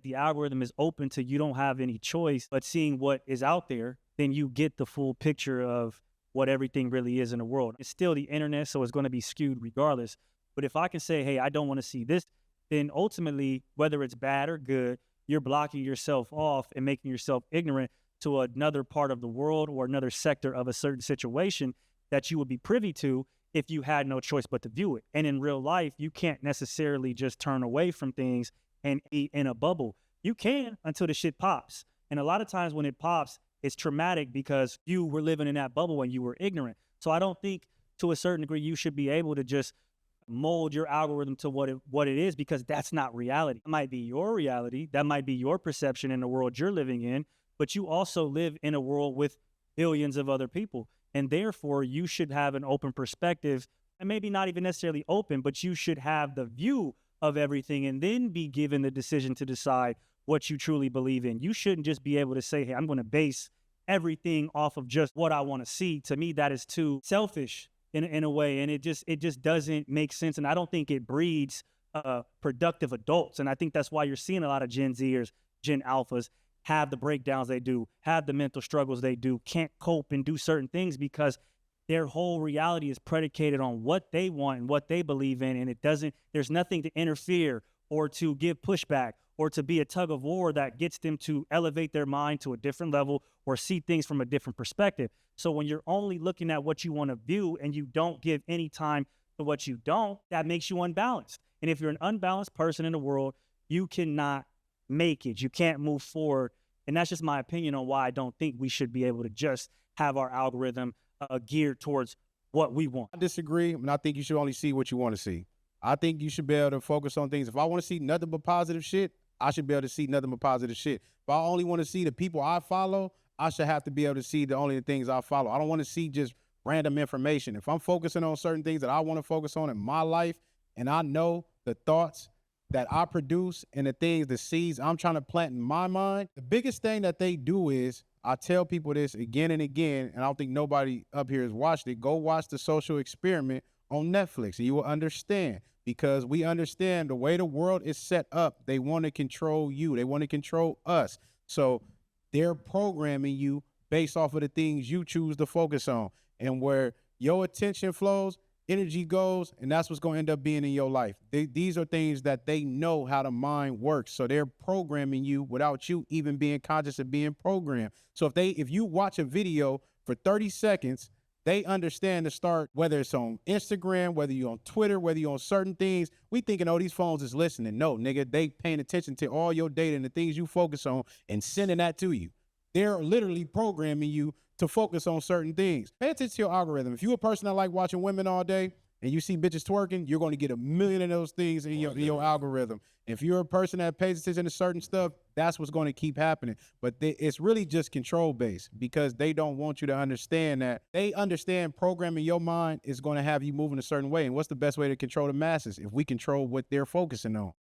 the algorithm is open to you don't have any choice but seeing what is out there, then you get the full picture of what everything really is in the world. It's still the internet, so it's going to be skewed regardless. But if I can say, hey, I don't want to see this, then ultimately, whether it's bad or good, you're blocking yourself off and making yourself ignorant to another part of the world or another sector of a certain situation that you would be privy to if you had no choice but to view it. And in real life, you can't necessarily just turn away from things and be in a bubble. You can until the shit pops. And a lot of times when it pops, it's traumatic because you were living in that bubble and you were ignorant. So I don't think to a certain degree you should be able to just mold your algorithm to what it is, because that's not reality. It might be your reality. That might be your perception in the world you're living in, but you also live in a world with billions of other people. And therefore you should have an open perspective, and maybe not even necessarily open, but you should have the view of everything and then be given the decision to decide what you truly believe in. You shouldn't just be able to say, hey, I'm going to base everything off of just what I want to see. To me, that is too selfish in a way. And it just doesn't make sense. And I don't think it breeds productive adults. And I think that's why you're seeing a lot of Gen Zers, Gen Alphas have the breakdowns they do, have the mental struggles they do, can't cope and do certain things because their whole reality is predicated on what they want and what they believe in. And there's nothing to interfere or to give pushback or to be a tug of war that gets them to elevate their mind to a different level or see things from a different perspective. So when you're only looking at what you want to view and you don't give any time to what you don't, that makes you unbalanced. And if you're an unbalanced person in the world, you cannot make it. You can't move forward. And that's just my opinion on why I don't think we should be able to just have our algorithm geared towards what we want. I disagree, and I think you should only see what you want to see. I think you should be able to focus on things. If I want to see nothing but positive shit, I should be able to see nothing but positive shit. If I only want to see the people I follow, I should have to be able to see the things I follow. I don't want to see just random information. If I'm focusing on certain things that I want to focus on in my life, and I know the thoughts that I produce and the seeds I'm trying to plant in my mind, the biggest thing that they do is, I tell people this again and again, and I don't think nobody up here has watched it. Go watch The Social Experiment on Netflix, and you will understand, because we understand the way the world is set up. They want to control you. They want to control us. So they're programming you based off of the things you choose to focus on. And where your attention flows, energy goes, and that's what's going to end up being in your life. These are things that they know how the mind works. So they're programming you without you even being conscious of being programmed. So if you watch a video for 30 seconds, they understand to start, whether it's on Instagram, whether you're on Twitter, whether you're on certain things, we thinking, oh, these phones is listening. No, nigga, they paying attention to all your data and the things you focus on and sending that to you. They're literally programming you to focus on certain things. Pay attention to your algorithm. If you're a person that like watching women all day and you see bitches twerking, you're going to get a million of those things in your algorithm. If you're a person that pays attention to certain stuff, that's what's going to keep happening. But it's really just control based, because they don't want you to understand that. They understand programming your mind is going to have you moving a certain way. And what's the best way to control the masses? If we control what they're focusing on.